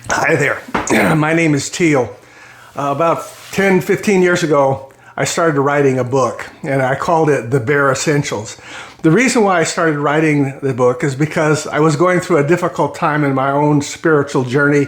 Hi there. My name is Teal. About 10, 15 years ago, I started writing a book, and I called it The Bare Essentials. The reason why I started writing the book is because I was going through a difficult time in my own spiritual journey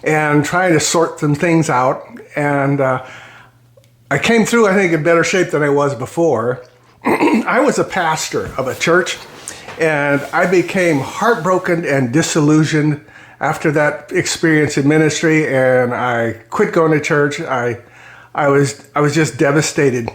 and trying to sort some things out. And I came through, I think, in better shape than I was before. I was a pastor of a church, and I became heartbroken and disillusioned after that experience in ministry, and I quit going to church. I was just devastated.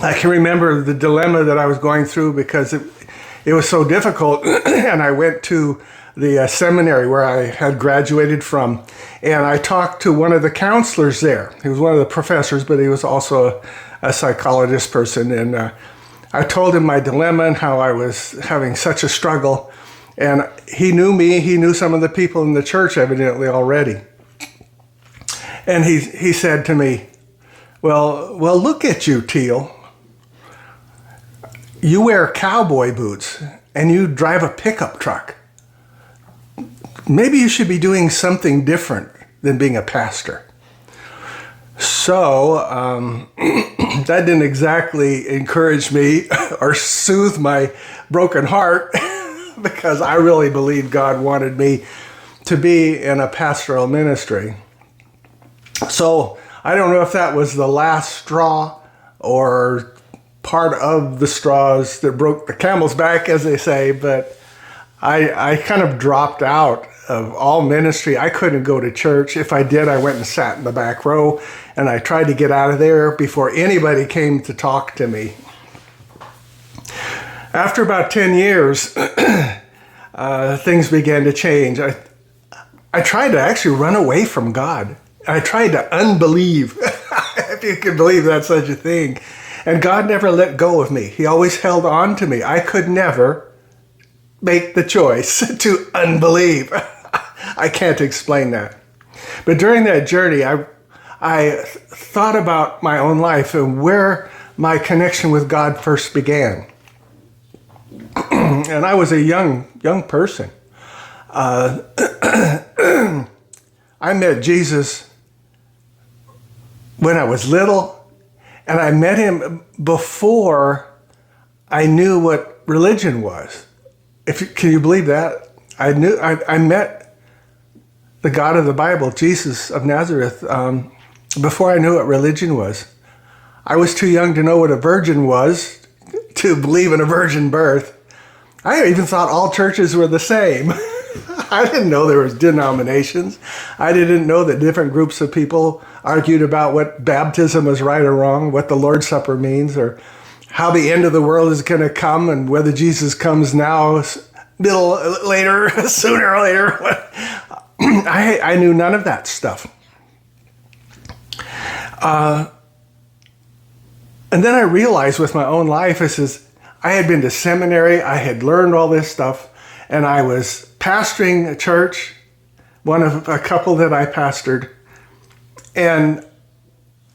I can remember the dilemma that I was going through because it was so difficult, and I went to the seminary where I had graduated from, and I talked to one of the counselors there. He was one of the professors, but he was also a psychologist person, and I told him my dilemma and how I was having such a struggle. And he knew me, he knew some of the people in the church evidently already. And he said to me, well, look at you, Teal. You wear cowboy boots and you drive a pickup truck. Maybe you should be doing something different than being a pastor. So that didn't exactly encourage me or soothe my broken heart, because I really believed God wanted me to be in a pastoral ministry. So I don't know if that was the last straw or part of the straws that broke the camel's back, as they say, but I kind of dropped out of all ministry. I couldn't go to church. If I did, I went and sat in the back row, and I tried to get out of there before anybody came to talk to me. After about 10 years, things began to change. I tried to actually run away from God. I tried to unbelieve, if you can believe that's such a thing. And God never let go of me. He always held on to me. I could never make the choice to unbelieve. I can't explain that. But during that journey, I thought about my own life and where my connection with God first began. And I was a young person. I met Jesus when I was little, and I met him before I knew what religion was. Can you believe that? I met the God of the Bible, Jesus of Nazareth, before I knew what religion was. I was too young to know what a virgin was, to believe in a virgin birth. I even thought all churches were the same. I didn't know there was denominations. I didn't know that different groups of people argued about what baptism was right or wrong, what the Lord's Supper means, or how the end of the world is going to come, and whether Jesus comes now, later, sooner or later. I knew none of that stuff. And then I realized with my own life, I had been to seminary, I had learned all this stuff, and I was pastoring a church, one of a couple that I pastored, and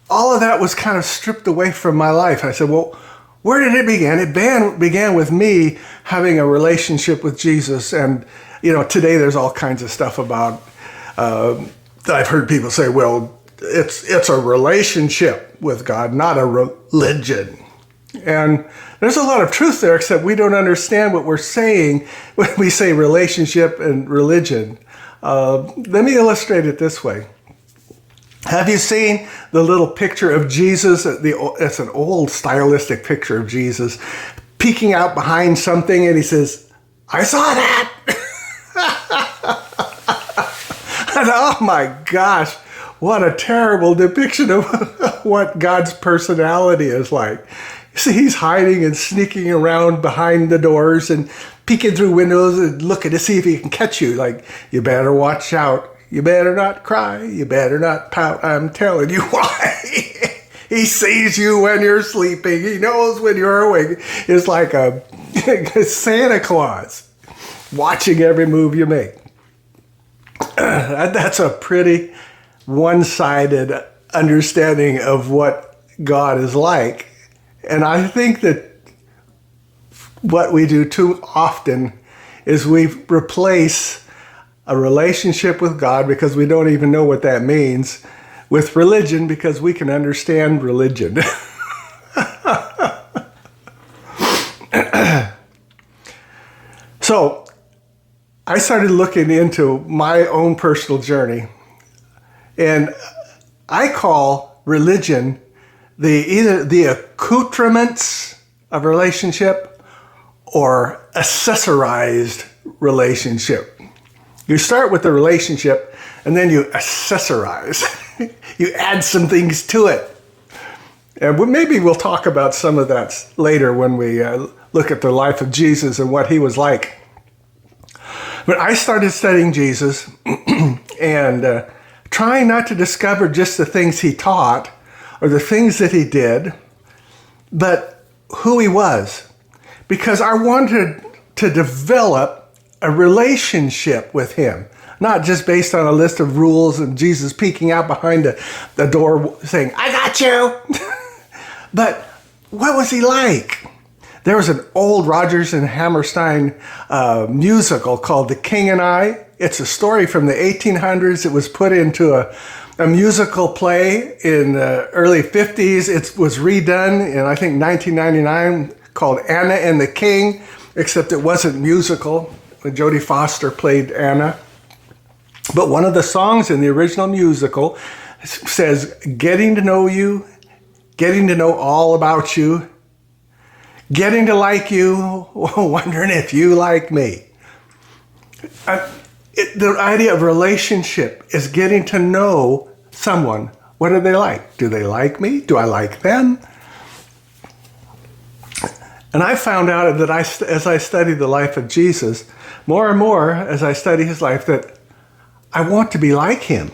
all of that was kind of stripped away from my life. I said, well, where did it begin? It began with me having a relationship with Jesus, and today there's all kinds of stuff about, I've heard people say, well, it's a relationship with God, not a religion. And there's a lot of truth there, except we don't understand what we're saying when we say relationship and religion. Let me illustrate it this way. Have you seen the little picture of Jesus? It's an old stylistic picture of Jesus peeking out behind something, and he says, I saw that. And oh my gosh, what a terrible depiction of what God's personality is like. See, he's hiding and sneaking around behind the doors and peeking through windows and looking to see if he can catch you. Like, you better watch out. You better not cry. You better not pout. I'm telling you why. He sees you when you're sleeping. He knows when you're awake. It's like a Santa Claus watching every move you make. That's a pretty one-sided understanding of what God is like. And I think that what we do too often is we replace a relationship with God because we don't even know what that means, with religion because we can understand religion. So I started looking into my own personal journey, and I call religion either the accoutrements of relationship or accessorized relationship. You start with the relationship and then you accessorize. You add some things to it. And maybe we'll talk about some of that later when we look at the life of Jesus and what he was like. But I started studying Jesus and trying not to discover just the things he taught or the things that he did, but who he was. Because I wanted to develop a relationship with him, not just based on a list of rules and Jesus peeking out behind the door saying, "I got you." But what was he like? There was an old Rodgers and Hammerstein musical called The King and I. It's a story from the 1800s. It was put into a musical play in the early 50s. It was redone in, I think, 1999 called Anna and the King, except it wasn't musical. Jodie Foster played Anna. But one of the songs in the original musical says, "Getting to know you, getting to know all about you, getting to like you, wondering if you like me." The idea of relationship is getting to know someone. What are they like? Do they like me? Do I like them? And I found out that as I study the life of Jesus, more and more as I study his life, that I want to be like him.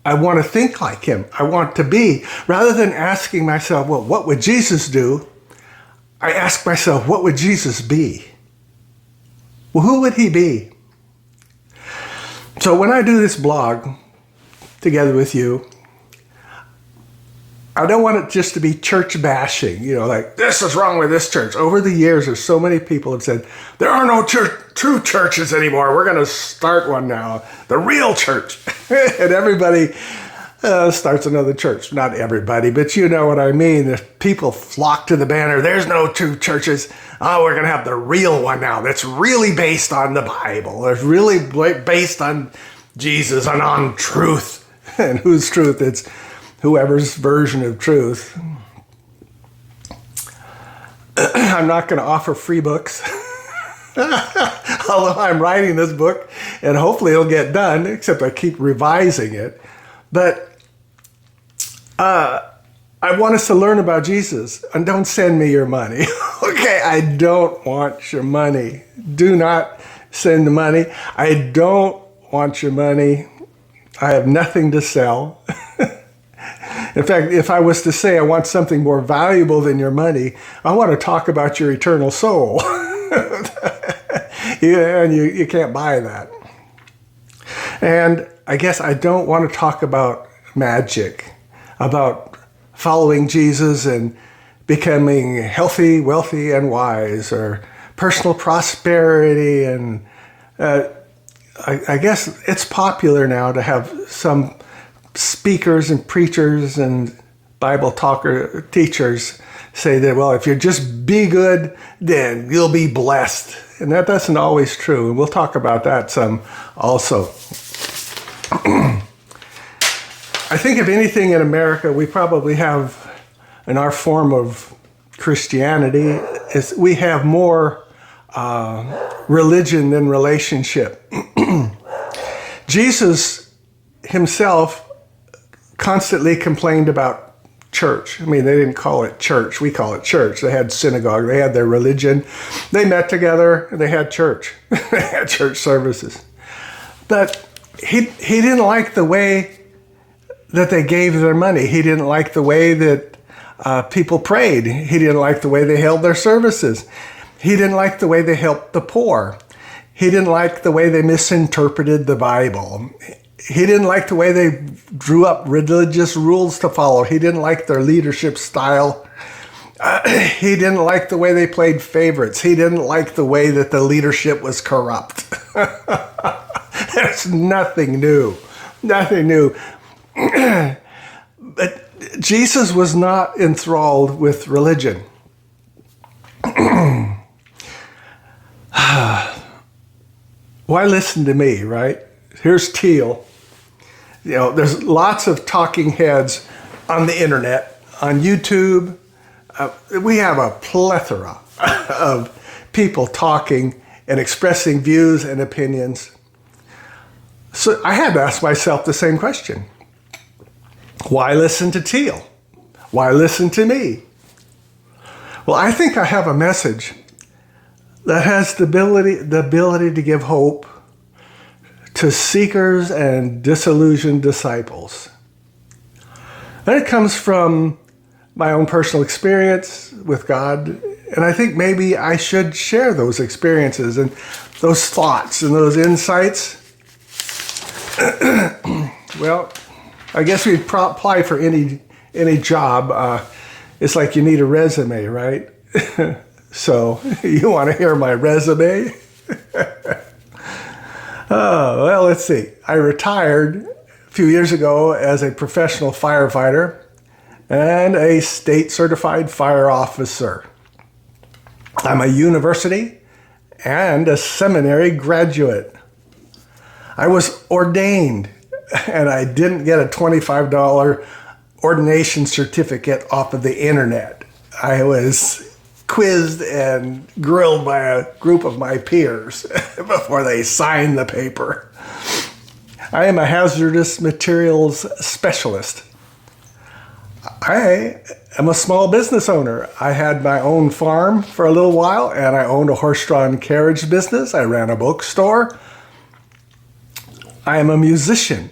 I want to think like him. I want to be. Rather than asking myself, well, what would Jesus do? I ask myself, what would Jesus be? Well, who would he be? So when I do this blog together with you, I don't want it just to be church bashing, like, this is wrong with this church. Over the years, there's so many people have said, there are no true churches anymore. We're going to start one now, the real church. And everybody starts another church. Not everybody, but you know what I mean. The people flock to the banner. There's no true churches. Oh, we're going to have the real one now that's really based on the Bible. It's really based on Jesus and on truth. And whose truth? It's whoever's version of truth. I'm not going to offer free books. Although I'm writing this book and hopefully it'll get done, except I keep revising it. But I want us to learn about Jesus, and don't send me your money. Okay, I don't want your money. Do not send the money. I don't want your money. I have nothing to sell. In fact, if I was to say I want something more valuable than your money, I want to talk about your eternal soul. And you can't buy that. And I guess I don't want to talk about magic, about following Jesus and becoming healthy, wealthy, and wise, or personal prosperity. And I guess it's popular now to have some speakers and preachers and Bible teachers say that, well, if you just be good, then you'll be blessed. And that isn't always true. And we'll talk about that some also. I think if anything in America we probably have in our form of Christianity is we have more religion than relationship. Jesus himself constantly complained about church. I mean, they didn't call it church. We call it church. They had synagogue. They had their religion. They met together. They had church. They had church services. But he didn't like the way that they gave their money. He didn't like the way that people prayed. He didn't like the way they held their services. He didn't like the way they helped the poor. He didn't like the way they misinterpreted the Bible. He didn't like the way they drew up religious rules to follow. He didn't like their leadership style. He didn't like the way they played favorites. He didn't like the way that the leadership was corrupt. There's nothing new. Nothing new. But Jesus was not enthralled with religion. Why listen to me, right? Here's Teal. There's lots of talking heads on the internet, on YouTube. We have a plethora of people talking and expressing views and opinions. So I had to ask myself the same question. Why listen to Teal? Why listen to me? Well, I think I have a message that has the ability to give hope to seekers and disillusioned disciples. And it comes from my own personal experience with God, and I think maybe I should share those experiences and those thoughts and those insights. Well, I guess we'd apply for any job. It's like you need a resume, right? So, you want to hear my resume? Oh, well, let's see. I retired a few years ago as a professional firefighter and a state-certified fire officer. I'm a university and a seminary graduate. I was ordained, and I didn't get a $25 ordination certificate off of the internet. I was quizzed and grilled by a group of my peers before they signed the paper. I am a hazardous materials specialist. I am a small business owner. I had my own farm for a little while, and I owned a horse-drawn carriage business. I ran a bookstore. I am a musician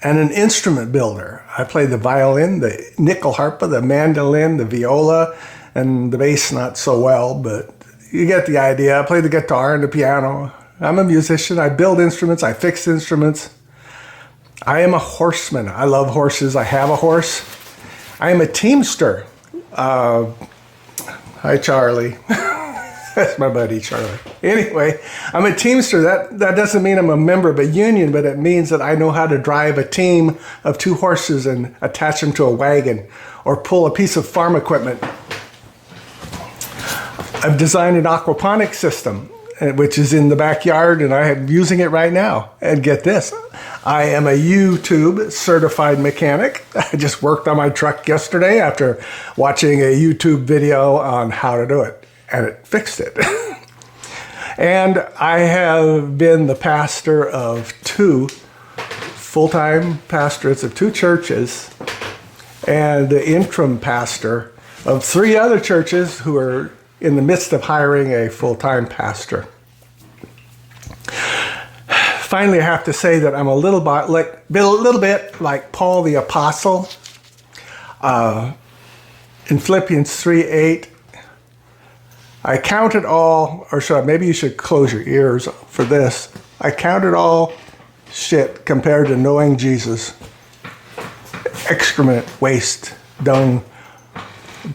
and an instrument builder. I play the violin, the nickel harpa, the mandolin, the viola, and the bass not so well, but you get the idea. I play the guitar and the piano. I'm a musician. I build instruments. I fix instruments. I am a horseman. I love horses. I have a horse. I am a teamster. Hi, Charlie. That's my buddy, Charlie. Anyway, I'm a teamster. That doesn't mean I'm a member of a union, but it means that I know how to drive a team of 2 horses and attach them to a wagon or pull a piece of farm equipment. I've designed an aquaponics system, which is in the backyard, and I am using it right now. And get this, I am a YouTube certified mechanic. I just worked on my truck yesterday after watching a YouTube video on how to do it, and it fixed it. And I have been the pastor of 2 full-time pastorates of 2 churches, and the interim pastor of 3 other churches who are in the midst of hiring a full-time pastor. Finally, I have to say that I'm a little bit like Paul the Apostle. In Philippians 3:8, I count it all, or maybe you should close your ears for this. I count it all shit compared to knowing Jesus. Excrement, waste, dung.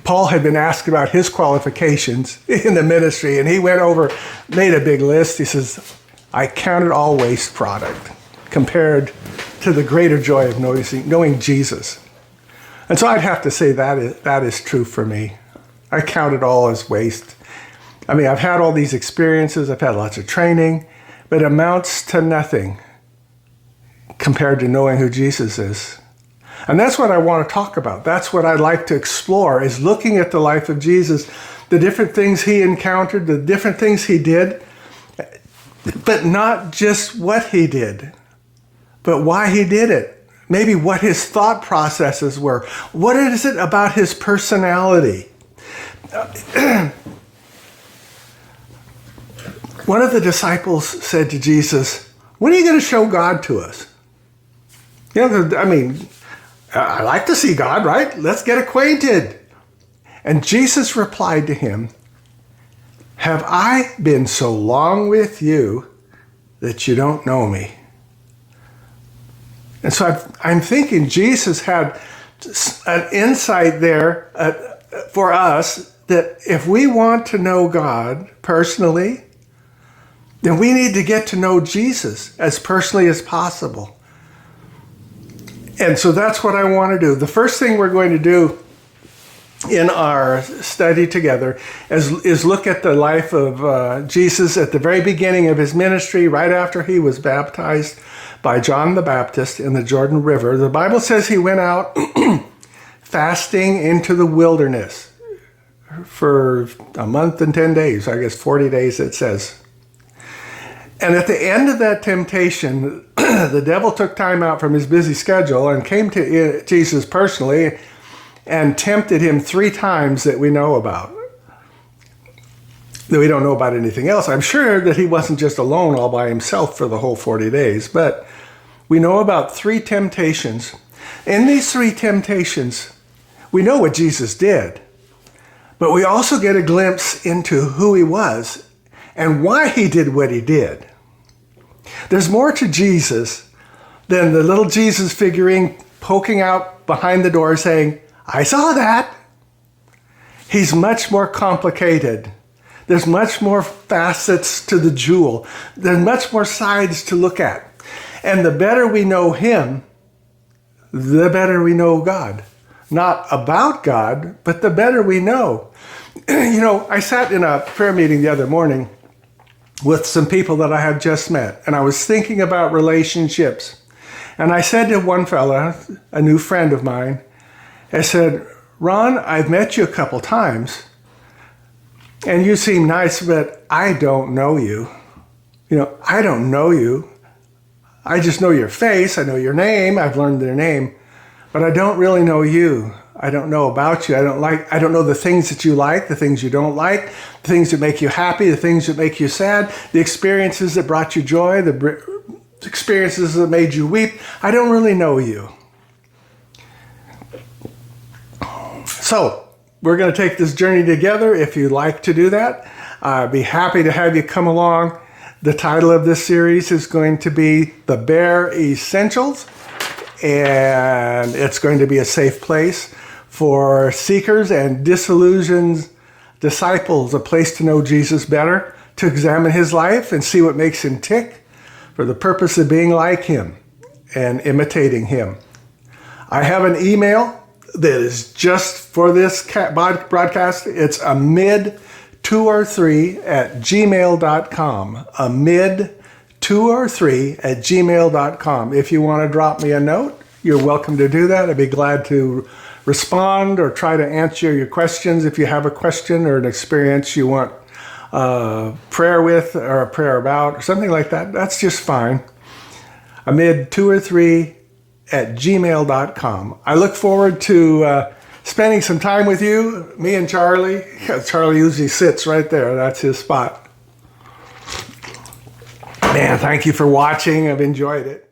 Paul had been asked about his qualifications in the ministry, and he made a big list. He says, I count it all waste product compared to the greater joy of knowing Jesus. And so I'd have to say that is true for me. I count it all as waste. I mean, I've had all these experiences, I've had lots of training, but it amounts to nothing compared to knowing who Jesus is. And that's what I want to talk about. That's what I'd like to explore, is looking at the life of Jesus, the different things he encountered, the different things he did, but not just what he did, but why he did it. Maybe what his thought processes were. What is it about his personality? One of the disciples said to Jesus, when are you going to show God to us? I like to see God, right? Let's get acquainted. And Jesus replied to him, have I been so long with you that you don't know me? And so I'm thinking Jesus had an insight there for us that if we want to know God personally, then we need to get to know Jesus as personally as possible. And so that's what I want to do. The first thing we're going to do in our study together is look at the life of Jesus at the very beginning of his ministry, right after he was baptized by John the Baptist in the Jordan River. The Bible says he went out fasting into the wilderness for a month and 10 days, I guess 40 days it says. And at the end of that temptation, the devil took time out from his busy schedule and came to Jesus personally and tempted him 3 times that we know about. That we don't know about anything else. I'm sure that he wasn't just alone all by himself for the whole 40 days, but we know about 3 temptations. In these 3 temptations, we know what Jesus did, but we also get a glimpse into who he was and why he did what he did. There's more to Jesus than the little Jesus figurine poking out behind the door saying, "I saw that." He's much more complicated. There's much more facets to the jewel. There's much more sides to look at. And the better we know him, the better we know God. Not about God, but the better we know. You know, I sat in a prayer meeting the other morning with some people that I had just met, and I was thinking about relationships. And I said to one fella, a new friend of mine, I said, "Ron, I've met you a couple times, and you seem nice, but I don't know you. You know, I don't know you. I just know your face, I know your name, I've learned their name, but I don't really know you. I don't know about you. I don't know the things that you like, the things you don't like, the things that make you happy, the things that make you sad, the experiences that brought you joy, the experiences that made you weep. I don't really know you." So, we're going to take this journey together. If you'd like to do that, I'd be happy to have you come along. The title of this series is going to be The Bare Essentials, and it's going to be a safe place for seekers and disillusioned disciples, a place to know Jesus better, to examine his life and see what makes him tick for the purpose of being like him and imitating him. I have an email that is just for this broadcast. It's amid2or3@gmail.com. amid2or3@gmail.com. If you want to drop me a note, you're welcome to do that. I'd be glad to respond or try to answer your questions. If you have a question or an experience you want prayer with or a prayer about or something like that, that's just fine. amid2or3@gmail.com. I look forward to spending some time with you, me and Charlie. Charlie usually sits right there. That's his spot. Man, thank you for watching. I've enjoyed it.